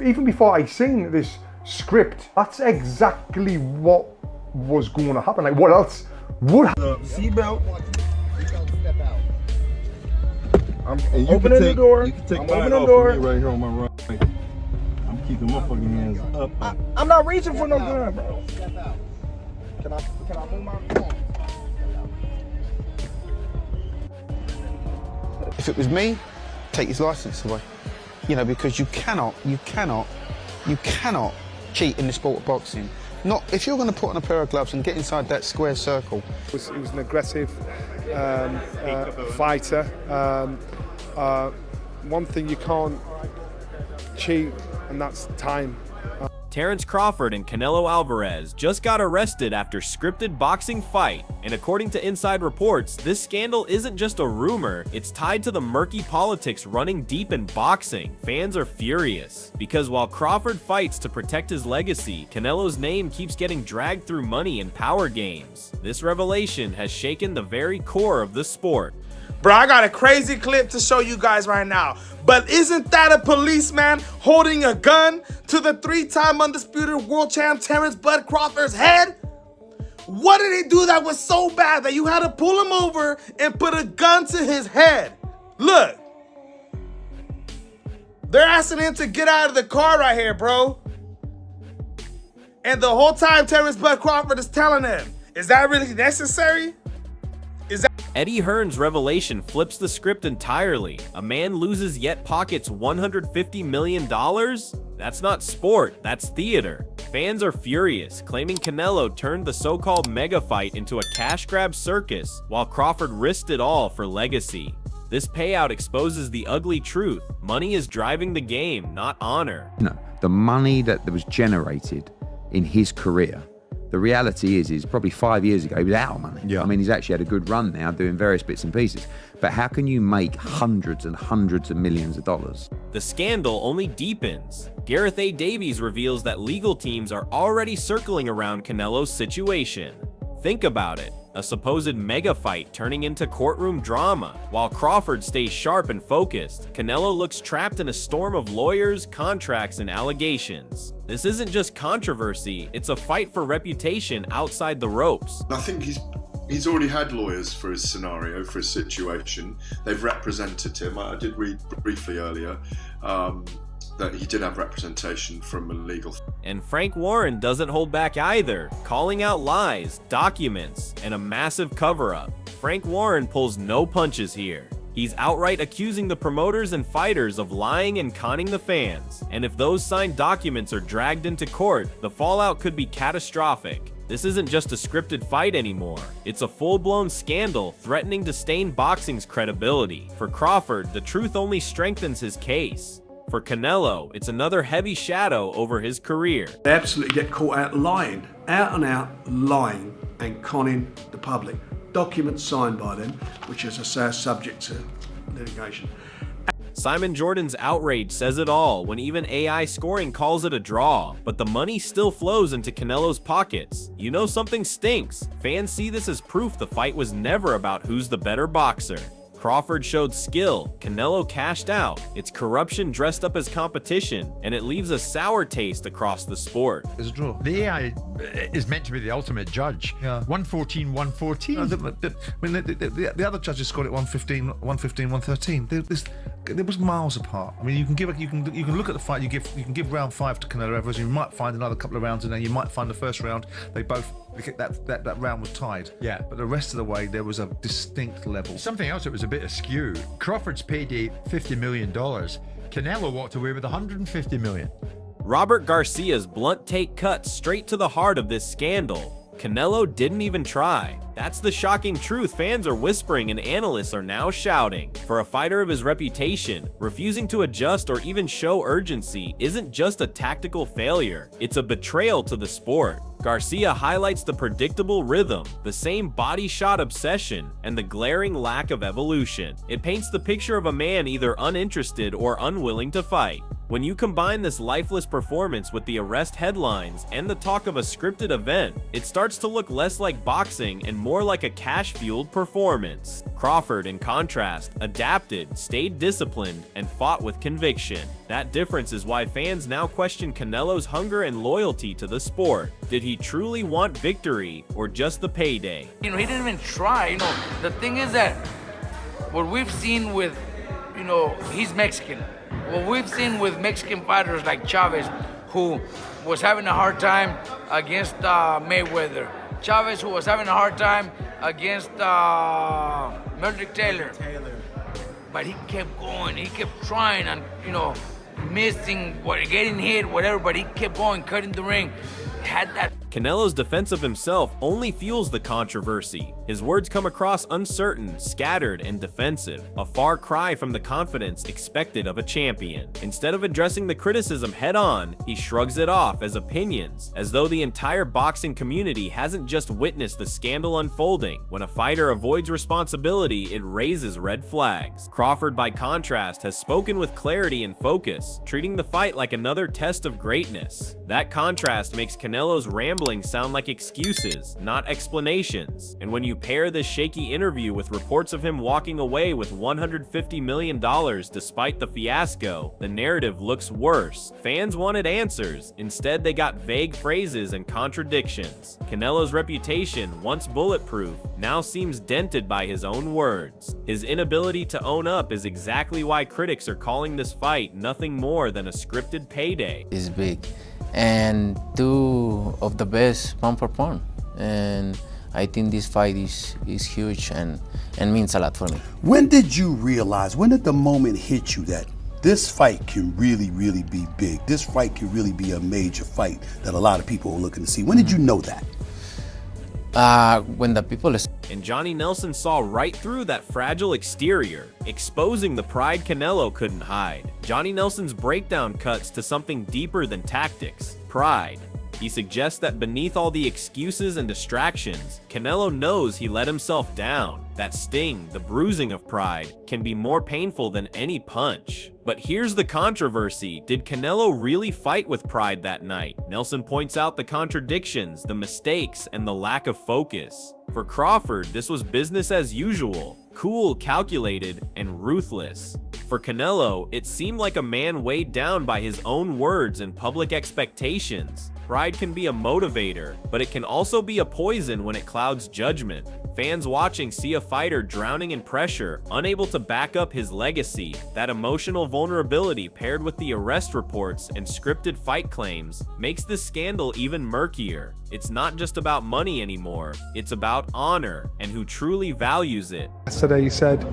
Even before I seen this script, that's exactly what was going to happen. Like, what else would happen? Seatbelt. I'm opening the door. You can take I'm mine opening the off door. of me right here on my right. I'm keeping my fucking hands up. I'm not reaching for no gun, bro. Can I move my phone? If it was me, take his license away. You know, because you cannot cheat in the sport of boxing. Not if you're going to put on a pair of gloves and get inside that square circle. He was an aggressive fighter. One thing you can't cheat, and that's time. Terence Crawford and Canelo Alvarez just got arrested after scripted boxing fight, and according to inside reports, this scandal isn't just a rumor, it's tied to the murky politics running deep in boxing. Fans are furious, because while Crawford fights to protect his legacy, Canelo's name keeps getting dragged through money and power games. This revelation has shaken the very core of the sport. Bro, I got a crazy clip to show you guys right now. But isn't that a policeman holding a gun to the 3-time undisputed world champ Terence Bud Crawford's head? What did he do that was so bad that you had to pull him over and put a gun to his head? Look. They're asking him to get out of the car right here, bro. And the whole time Terence Bud Crawford is telling him, is that really necessary? Eddie Hearn's revelation flips the script entirely. A man loses yet pockets $150 million? That's not sport, that's theater. Fans are furious, claiming Canelo turned the so-called mega fight into a cash grab circus, while Crawford risked it all for legacy. This payout exposes the ugly truth. Money is driving the game, not honor. No, the money that was generated in his career, the reality is probably 5 years ago he was out of money. Yeah. I mean, he's actually had a good run now doing various bits and pieces. But how can you make hundreds and hundreds of millions of dollars? The scandal only deepens. Gareth A. Davies reveals that legal teams are already circling around Canelo's situation. Think about it. A supposed mega fight turning into courtroom drama. While Crawford stays sharp and focused, Canelo looks trapped in a storm of lawyers, contracts, and allegations. This isn't just controversy, it's a fight for reputation outside the ropes. I think he's already had lawyers for his scenario, for his situation. They've represented him. I did read briefly earlier that he did have representation from a legal. And Frank Warren doesn't hold back either, calling out lies, documents, and a massive cover-up. Frank Warren pulls no punches here. He's outright accusing the promoters and fighters of lying and conning the fans. And if those signed documents are dragged into court, the fallout could be catastrophic. This isn't just a scripted fight anymore. It's a full-blown scandal threatening to stain boxing's credibility. For Crawford, the truth only strengthens his case. For Canelo, it's another heavy shadow over his career. They absolutely get caught out lying, out and out lying and conning the public. Documents signed by them, which as I say are subject to litigation. Simon Jordan's outrage says it all when even AI scoring calls it a draw, but the money still flows into Canelo's pockets. You know something stinks. Fans see this as proof the fight was never about who's the better boxer. Crawford showed skill, Canelo cashed out. It's corruption dressed up as competition, and it leaves a sour taste across the sport. It's a draw. The AI is meant to be the ultimate judge. Yeah. 114, 114. No, the other judges scored it 115, 115, 113. There was miles apart. I mean, you can look at the fight. You can give round 5 to Canelo Alvarez. You might find another couple of rounds in there. You might find the first round that round was tied. Yeah. But the rest of the way there was a distinct level. Something else that was a bit askew. Crawford's paid $50 million. Canelo walked away with $150 million. Robert Garcia's blunt take cut straight to the heart of this scandal. Canelo didn't even try. That's the shocking truth fans are whispering and analysts are now shouting. For a fighter of his reputation, refusing to adjust or even show urgency isn't just a tactical failure, it's a betrayal to the sport. Garcia highlights the predictable rhythm, the same body shot obsession, and the glaring lack of evolution. It paints the picture of a man either uninterested or unwilling to fight. When you combine this lifeless performance with the arrest headlines and the talk of a scripted event, it starts to look less like boxing and more like a cash-fueled performance. Crawford, in contrast, adapted, stayed disciplined, and fought with conviction. That difference is why fans now question Canelo's hunger and loyalty to the sport. Did he truly want victory or just the payday? He didn't even try. The thing is that what we've seen with, he's Mexican. What we've seen with Mexican fighters like Chavez, who was having a hard time against Mayweather. Chavez, who was having a hard time against Meldrick Taylor. But he kept going. He kept trying and, missing, getting hit, whatever. But he kept going, cutting the ring. Had that. Canelo's defense of himself only fuels the controversy. His words come across uncertain, scattered, and defensive, a far cry from the confidence expected of a champion. Instead of addressing the criticism head-on, he shrugs it off as opinions, as though the entire boxing community hasn't just witnessed the scandal unfolding. When a fighter avoids responsibility, it raises red flags. Crawford, by contrast, has spoken with clarity and focus, treating the fight like another test of greatness. That contrast makes Canelo's rambling sound like excuses, not explanations. And when you pair this shaky interview with reports of him walking away with $150 million despite the fiasco, the narrative looks worse. Fans wanted answers. Instead, they got vague phrases and contradictions. Canelo's reputation, once bulletproof, now seems dented by his own words. His inability to own up is exactly why critics are calling this fight nothing more than a scripted payday. It's big, and two of the best pound for pound, and I think this fight is huge and means a lot for me. When did you realize, when did the moment hit you that this fight can really, really be big? This fight can really be a major fight that a lot of people are looking to see. When did you know that? When the people... And Johnny Nelson saw right through that fragile exterior, exposing the pride Canelo couldn't hide. Johnny Nelson's breakdown cuts to something deeper than tactics: pride. He suggests that beneath all the excuses and distractions, Canelo knows he let himself down. That sting, the bruising of pride, can be more painful than any punch. But here's the controversy. Did Canelo really fight with pride that night? Nelson points out the contradictions, the mistakes, and the lack of focus. For Crawford, this was business as usual, cool, calculated, and ruthless. For Canelo, it seemed like a man weighed down by his own words and public expectations. Pride can be a motivator, but it can also be a poison when it clouds judgment. Fans watching see a fighter drowning in pressure, unable to back up his legacy. That emotional vulnerability paired with the arrest reports and scripted fight claims makes this scandal even murkier. It's not just about money anymore, it's about honor and who truly values it. Yesterday he said,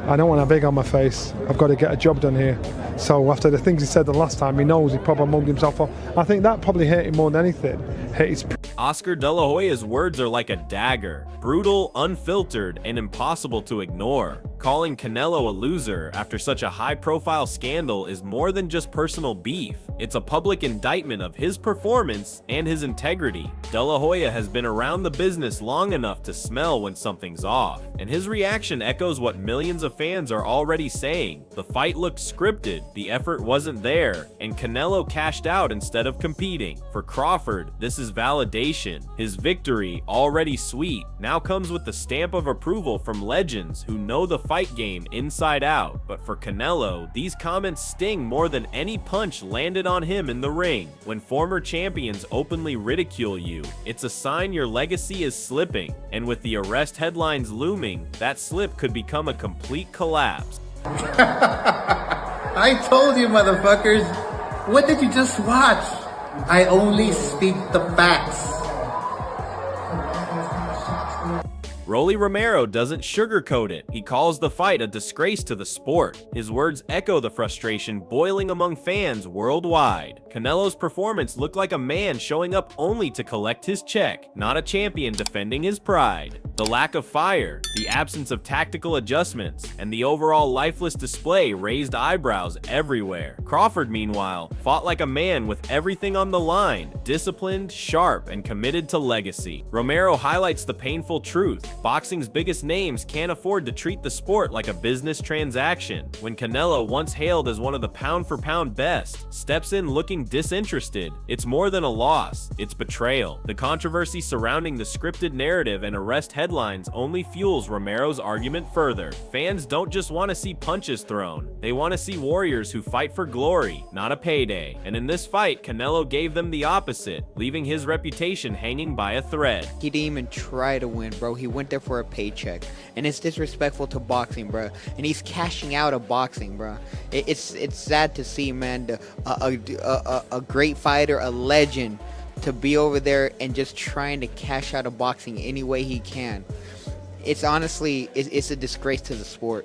I don't want a big on my face, I've got to get a job done here. So after the things he said the last time, he knows he probably mugged himself off. I think that probably hurt him more than anything. Hurt his... Oscar De La Hoya's words are like a dagger, brutal, unfiltered, and impossible to ignore. Calling Canelo a loser after such a high-profile scandal is more than just personal beef. It's a public indictment of his performance and his integrity. De La Hoya has been around the business long enough to smell when something's off, and his reaction echoes what millions of fans are already saying. The fight looked scripted, the effort wasn't there, and Canelo cashed out instead of competing. For Crawford, this is validation. His victory, already sweet, now comes with the stamp of approval from legends who know the fight game inside out. But for Canelo, these comments sting more than any punch landed on him in the ring. When former champions openly ridicule you, it's a sign your legacy is slipping, and with the arrest headlines looming, that slip could become a complete collapse. I told you, motherfuckers. What did you just watch? I only speak the facts. Rolly Romero doesn't sugarcoat it. He calls the fight a disgrace to the sport. His words echo the frustration boiling among fans worldwide. Canelo's performance looked like a man showing up only to collect his check, not a champion defending his pride. The lack of fire, the absence of tactical adjustments, and the overall lifeless display raised eyebrows everywhere. Crawford, meanwhile, fought like a man with everything on the line, disciplined, sharp, and committed to legacy. Romero highlights the painful truth. Boxing's biggest names can't afford to treat the sport like a business transaction. When Canelo, once hailed as one of the pound-for-pound best, steps in looking disinterested, it's more than a loss, it's betrayal. The controversy surrounding the scripted narrative and arrest headlines only fuels Romero's argument further. Fans don't just want to see punches thrown, they want to see warriors who fight for glory, not a payday. And in this fight, Canelo gave them the opposite, leaving his reputation hanging by a thread. He didn't even try to win, bro. He went there for a paycheck, and it's disrespectful to boxing, bro. And he's cashing out of boxing, bro. It's sad to see, man, a great fighter, a legend, to be over there and just trying to cash out of boxing any way he can. It's honestly, it's a disgrace to the sport.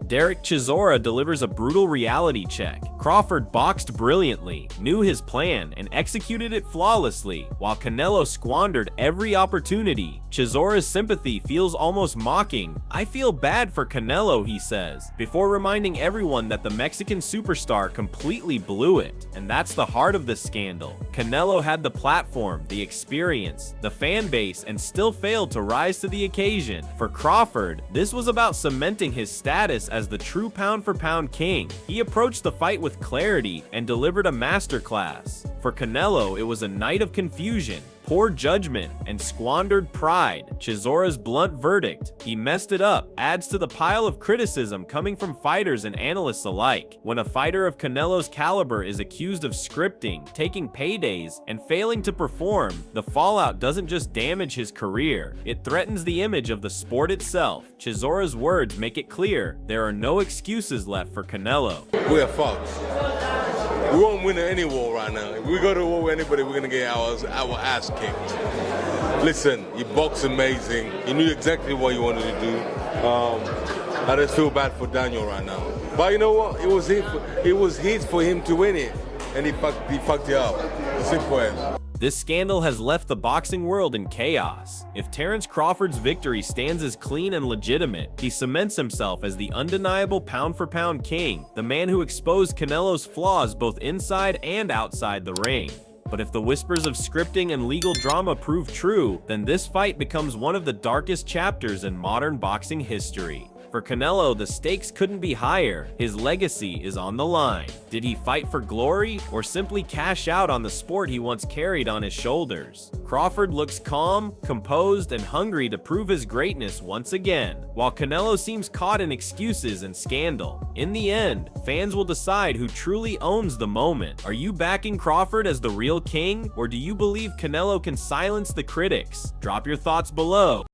Derek Chisora delivers a brutal reality check. Crawford boxed brilliantly, knew his plan, and executed it flawlessly, while Canelo squandered every opportunity. Chisora's sympathy feels almost mocking. "I feel bad for Canelo," he says, before reminding everyone that the Mexican superstar completely blew it. And that's the heart of the scandal. Canelo had the platform, the experience, the fan base, and still failed to rise to the occasion. For Crawford, this was about cementing his status as the true pound-for-pound king. He approached the fight with clarity and delivered a masterclass. For Canelo, it was a night of confusion, poor judgment, and squandered pride. Chisora's blunt verdict, "He messed it up," adds to the pile of criticism coming from fighters and analysts alike. When a fighter of Canelo's caliber is accused of scripting, taking paydays, and failing to perform, the fallout doesn't just damage his career, it threatens the image of the sport itself. Chisora's words make it clear there are no excuses left for Canelo. We're fucked. We won't win any war right now. If we go to war with anybody, we're gonna get our ass kicked. Listen, you box amazing. You knew exactly what you wanted to do. I just feel bad for Daniel right now. But you know what? It was his for him to win it, and he fucked it up. Simple as. This scandal has left the boxing world in chaos. If Terence Crawford's victory stands as clean and legitimate, he cements himself as the undeniable pound-for-pound king, the man who exposed Canelo's flaws both inside and outside the ring. But if the whispers of scripting and legal drama prove true, then this fight becomes one of the darkest chapters in modern boxing history. For Canelo, the stakes couldn't be higher. His legacy is on the line. Did he fight for glory or simply cash out on the sport he once carried on his shoulders? Crawford looks calm, composed, and hungry to prove his greatness once again, while Canelo seems caught in excuses and scandal. In the end, fans will decide who truly owns the moment. Are you backing Crawford as the real king, or do you believe Canelo can silence the critics? Drop your thoughts below.